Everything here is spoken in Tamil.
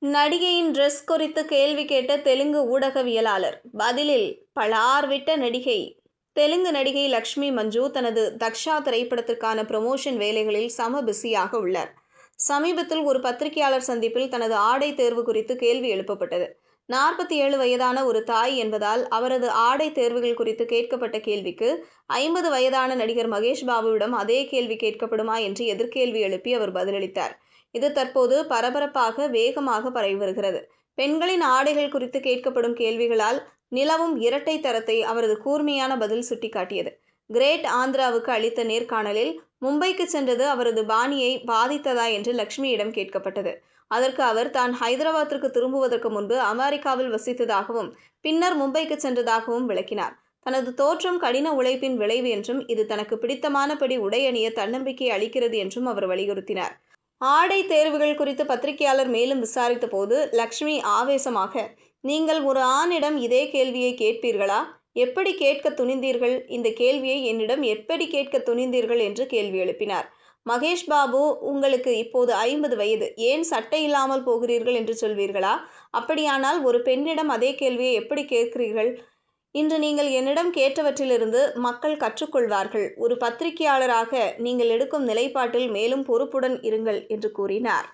நடிகையின் டிரெஸ் குறித்து கேள்வி கேட்ட தெலுங்கு ஊடகவியலாளர் பதிலில் பளார் விட்ட நடிகை. தெலுங்கு நடிகை லக்ஷ்மி மஞ்சு தனது தக்ஷா திரைப்படத்திற்கான ப்ரமோஷன் வேலைகளில் செம பிஸியாக உள்ளார். சமீபத்தில் ஒரு பத்திரிகையாளர் சந்திப்பில் தனது ஆடை தேர்வு குறித்து கேள்வி எழுப்பப்பட்டது. 47 வயதான ஒரு தாய் என்பதால் அவரது ஆடை தேர்வுகள் குறித்து கேட்கப்பட்ட கேள்விக்கு 50 வயதான நடிகர் மகேஷ் பாபுவிடம் அதே கேள்வி கேட்கப்படுமா என்று எதிர்கேள்வி எழுப்பி அவர் பதிலளித்தார். இது தற்போது பரபரப்பாக வேகமாக பரவி வருகிறது. பெண்களின் ஆடைகள் குறித்து கேட்கப்படும் கேள்விகளால் நிலவும் இரட்டை தரத்தை அவரது கூர்மையான பதில் சுட்டிக்காட்டியது. கிரேட் ஆந்திராவுக்கு அளித்த நேர்காணலில் மும்பைக்கு சென்றது அவரது பாணியை பாதித்ததா என்று லக்ஷ்மியிடம் கேட்கப்பட்டது. அதற்கு அவர் தான் ஹைதராபாத்திற்கு திரும்புவதற்கு முன்பு அமெரிக்காவில் வசித்ததாகவும் பின்னர் மும்பைக்கு சென்றதாகவும் விளக்கினார். தனது தோற்றம் கடின உழைப்பின் விளைவு என்றும் இது தனக்கு பிடித்தமானபடி உடை அணிய தன்னம்பிக்கை அளிக்கிறது என்றும் அவர் வலியுறுத்தினார். ஆடை தேர்வுகள் குறித்து பத்திரிகையாளர் மேலும் விசாரித்த போது லக்ஷ்மி ஆவேசமாக, நீங்கள் ஒரு ஆணிடம் இதே கேள்வியை கேட்பீர்களா? எப்படி கேட்க துணிந்தீர்கள்? இந்த கேள்வியை என்னிடம் எப்படி கேட்க துணிந்தீர்கள் என்று கேள்வி எழுப்பினார். மகேஷ் பாபு, உங்களுக்கு இப்போது 50 வயது, ஏன் சட்டை இல்லாமல் போகிறீர்கள் என்று சொல்வீர்களா? அப்படியானால் ஒரு பெண்ணிடம் அதே கேள்வியை எப்படி கேட்கிறீர்கள்? இன்று நீங்கள் என்னிடம் கேட்டவற்றிலிருந்து மக்கள் கற்றுக்கொள்வார்கள். ஒரு பத்திரிகையாளராக நீங்கள் எடுக்கும் நிலைப்பாட்டில் மேலும் பொறுப்புடன் இருங்கள் என்று கூறினார்.